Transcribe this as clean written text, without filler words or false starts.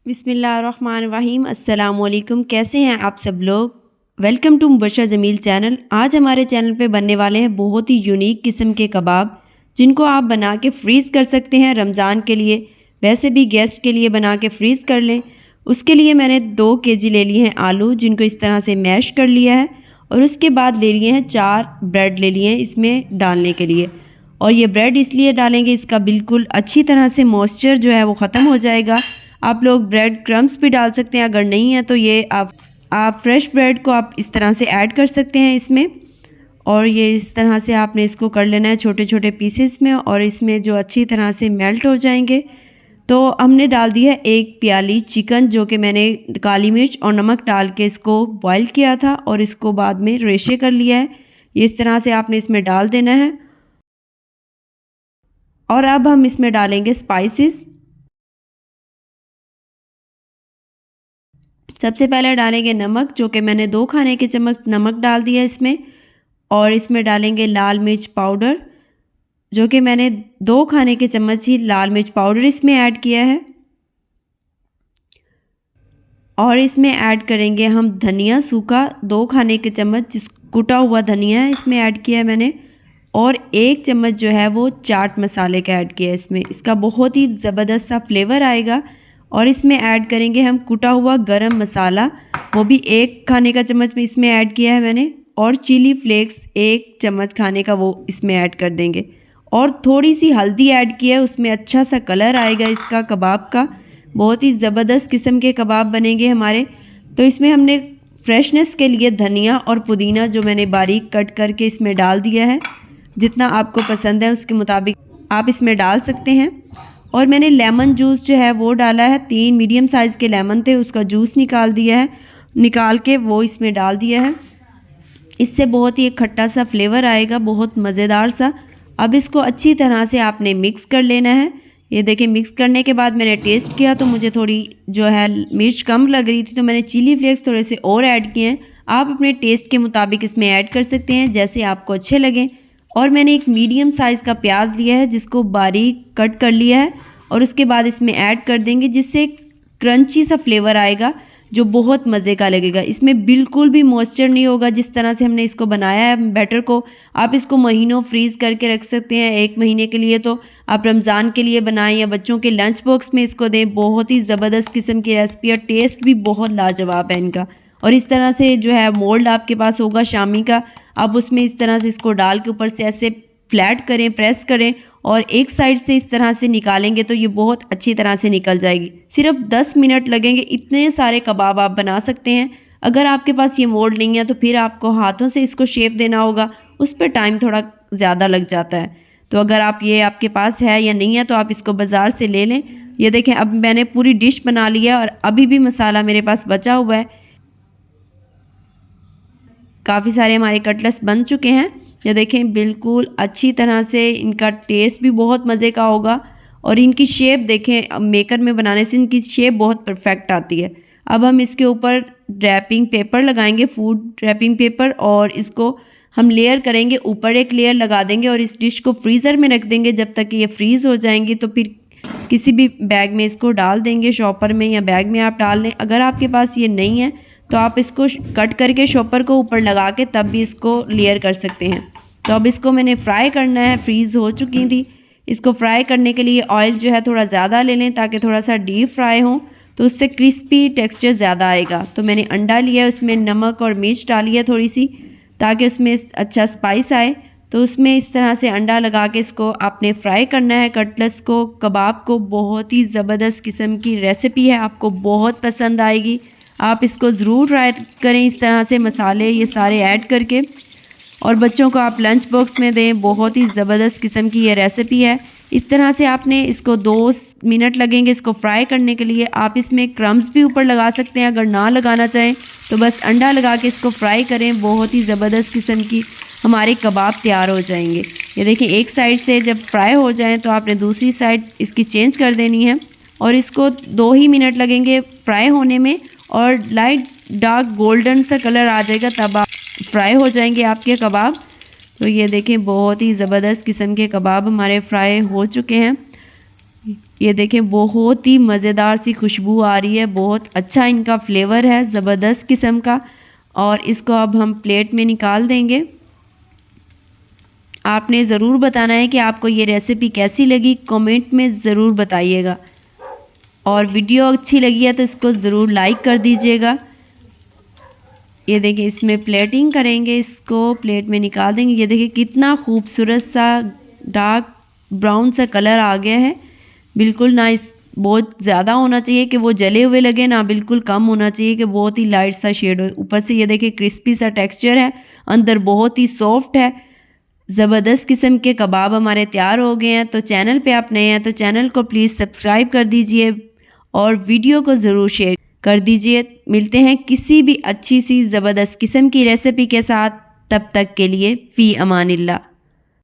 बिस्मिल्लाहिर्रहमानिर्रहीम। अस्सलामुअलैकुम। कैसे हैं आप सब लोग? Welcome to Mubashar Jameel channel. आज हमारे चैनल पे बनने वाले हैं बहुत ही यूनिक किस्म के कबाब, जिनको आप बना के फ्रीज़ कर सकते हैं रमज़ान के लिए। वैसे भी गेस्ट के लिए बना के फ्रीज़ कर लें। उसके लिए मैंने 2 केजी ले लिए हैं आलू, जिनको इस तरह से मैश कर लिया है। और उसके बाद ले लिए हैं 4 ब्रेड ले लिए हैं इसमें डालने के लिए। और ये ब्रेड इसलिए डालेंगे, इसका बिल्कुल अच्छी तरह से मॉइस्चर जो है वो ख़त्म हो जाएगा। आप लोग ब्रेड क्रम्स भी डाल सकते हैं, अगर नहीं है तो ये आप फ्रेश ब्रेड को आप इस तरह से ऐड कर सकते हैं इसमें। और ये इस तरह से आपने इसको कर लेना है छोटे छोटे पीसेस में, और इसमें जो अच्छी तरह से मेल्ट हो जाएंगे। तो हमने डाल दिया है 1 प्याली चिकन, जो कि मैंने काली मिर्च और नमक डाल के इसको बॉईल किया था और इसको बाद में रेशे कर लिया है। ये इस तरह से आपने इसमें डाल देना है। और अब हम इसमें डालेंगे स्पाइसेस। सबसे पहले डालेंगे नमक, जो कि मैंने 2 खाने के चम्मच नमक डाल दिया इसमें। और इसमें डालेंगे लाल मिर्च पाउडर, जो कि मैंने 2 खाने के चम्मच ही लाल मिर्च पाउडर इसमें ऐड किया है। और इसमें ऐड करेंगे हम धनिया सूखा, 2 खाने के चम्मच जिस कुटा हुआ धनिया है इसमें ऐड किया है मैंने। और 1 चम्मच जो है वो चाट मसाले का ऐड किया है इसमें। इसका बहुत ही ज़बरदस्त सा फ्लेवर आएगा। और इसमें ऐड करेंगे हम कुटा हुआ गरम मसाला, वो भी 1 खाने का चम्मच में इसमें ऐड किया है मैंने। और चिली फ्लेक्स 1 चम्मच खाने का वो इसमें ऐड कर देंगे। और थोड़ी सी हल्दी ऐड की है, उसमें अच्छा सा कलर आएगा इसका कबाब का। बहुत ही ज़बरदस्त किस्म के कबाब बनेंगे हमारे। तो इसमें हमने फ्रेशनेस के लिए धनिया और पुदीना जो मैंने बारीक कट करके इसमें डाल दिया है। जितना आपको पसंद है उसके मुताबिक आप इसमें डाल सकते हैं। और मैंने लेमन जूस जो है वो डाला है, 3 मीडियम साइज़ के लेमन थे, उसका जूस निकाल दिया है, निकाल के वो इसमें डाल दिया है। इससे बहुत ही एक खट्टा सा फ्लेवर आएगा, बहुत मज़ेदार सा। अब इसको अच्छी तरह से आपने मिक्स कर लेना है। ये देखिए, मिक्स करने के बाद मैंने टेस्ट किया तो मुझे थोड़ी जो है मिर्च कम लग रही थी, तो मैंने चिली फ्लेक्स थोड़े से और ऐड किए हैं। आप अपने टेस्ट के मुताबिक इसमें ऐड कर सकते हैं, जैसे आपको अच्छे लगें। और मैंने एक मीडियम साइज़ का प्याज लिया है, जिसको बारीक कट कर लिया है। और उसके बाद इसमें ऐड कर देंगे, जिससे क्रंची सा फ्लेवर आएगा जो बहुत मज़े का लगेगा। इसमें बिल्कुल भी मॉइस्चर नहीं होगा। जिस तरह से हमने इसको बनाया है बैटर को, आप इसको महीनों फ्रीज़ करके रख सकते हैं। 1 महीने के लिए तो आप रमज़ान के लिए बनाएं या बच्चों के लंच बॉक्स में इसको दें। बहुत ही ज़बरदस्त किस्म की रेसिपी और टेस्ट भी बहुत लाजवाब है इनका। और इस तरह से जो है मोल्ड आपके पास होगा शामी का, आप उसमें इस तरह से इसको डाल के ऊपर से ऐसे फ्लैट करें, प्रेस करें और एक साइड से इस तरह से निकालेंगे तो ये बहुत अच्छी तरह से निकल जाएगी। सिर्फ 10 मिनट लगेंगे, इतने सारे कबाब आप बना सकते हैं। अगर आपके पास ये मोल्ड नहीं है तो फिर आपको हाथों से इसको शेप देना होगा, उस पर टाइम थोड़ा ज़्यादा लग जाता है। तो अगर आप ये आपके पास है या नहीं है तो आप इसको बाज़ार से ले लें। ये देखें, अब मैंने पूरी डिश बना ली है और अभी भी मसाला मेरे पास बचा हुआ है। काफ़ी सारे हमारे कटलेट्स बन चुके हैं। ये देखें, बिल्कुल अच्छी तरह से इनका टेस्ट भी बहुत मज़े का होगा। और इनकी शेप देखें, मेकर में बनाने से इनकी शेप बहुत परफेक्ट आती है। अब हम इसके ऊपर रैपिंग पेपर लगाएंगे, फूड रैपिंग पेपर, और इसको हम लेयर करेंगे। ऊपर एक लेयर लगा देंगे और इस डिश को फ्रीज़र में रख देंगे जब तक कि ये फ्रीज़ हो जाएंगी। तो फिर किसी भी बैग में इसको डाल देंगे, शॉपर में या बैग में आप डाल लें। अगर आपके पास ये नहीं है तो आप इसको कट करके शॉपर को ऊपर लगा के तब भी इसको लेयर कर सकते हैं। तो अब इसको मैंने फ्राई करना है, फ्रीज़ हो चुकी थी। इसको फ्राई करने के लिए ऑयल जो है थोड़ा ज़्यादा ले लें, ताकि थोड़ा सा डीप फ्राई हो तो उससे क्रिस्पी टेक्सचर ज़्यादा आएगा। तो मैंने अंडा लिया, उसमें नमक और मिर्च डाली है थोड़ी सी, ताकि उसमें अच्छा स्पाइस आए। तो उसमें इस तरह से अंडा लगा के इसको आपने फ्राई करना है कटलेट्स को, कबाब को। बहुत ही ज़बरदस्त किस्म की रेसिपी है, आपको बहुत पसंद आएगी। आप इसको ज़रूर ट्राई करें इस तरह से मसाले ये सारे ऐड करके, और बच्चों को आप लंच बॉक्स में दें। बहुत ही ज़बरदस्त किस्म की ये रेसिपी है। इस तरह से आपने इसको 2 मिनट लगेंगे इसको फ्राई करने के लिए। आप इसमें क्रम्स भी ऊपर लगा सकते हैं, अगर ना लगाना चाहें तो बस अंडा लगा के इसको फ्राई करें। बहुत ही ज़बरदस्त किस्म की हमारे कबाब तैयार हो जाएंगे। ये देखिए, एक साइड से जब फ्राई हो जाएं तो आपने दूसरी साइड इसकी चेंज कर देनी है। और इसको 2 ही मिनट लगेंगे फ्राई होने में, और लाइट डार्क गोल्डन सा कलर आ जाएगा तब आप फ्राई हो जाएंगे आपके कबाब। तो ये देखें, बहुत ही ज़बरदस्त किस्म के कबाब हमारे फ्राई हो चुके हैं। ये देखें बहुत ही मज़ेदार सी खुशबू आ रही है, बहुत अच्छा इनका फ्लेवर है, ज़बरदस्त किस्म का। और इसको अब हम प्लेट में निकाल देंगे। आपने ज़रूर बताना है कि आपको ये रेसिपी कैसी लगी, कमेंट में ज़रूर बताइएगा। और वीडियो अच्छी लगी है तो इसको ज़रूर लाइक कर दीजिएगा। ये देखिए इसमें प्लेटिंग करेंगे, इसको प्लेट में निकाल देंगे। ये देखिए कितना खूबसूरत सा डार्क ब्राउन सा कलर आ गया है। बिल्कुल ना इस बहुत ज़्यादा होना चाहिए कि वो जले हुए लगे, ना बिल्कुल कम होना चाहिए कि बहुत ही लाइट सा शेड हो। ऊपर से ये देखिए क्रिस्पी सा टेक्सचर है, अंदर बहुत ही सॉफ्ट है। ज़बरदस्त किस्म के कबाब हमारे तैयार हो गए हैं। तो चैनल पे आप नए हैं तो चैनल को प्लीज़ सब्सक्राइब कर दीजिए और वीडियो को ज़रूर शेयर कर दीजिए। मिलते हैं किसी भी अच्छी सी ज़बरदस्त किस्म की रेसिपी के साथ, तब तक के लिए फ़ी अमानिल्लाह।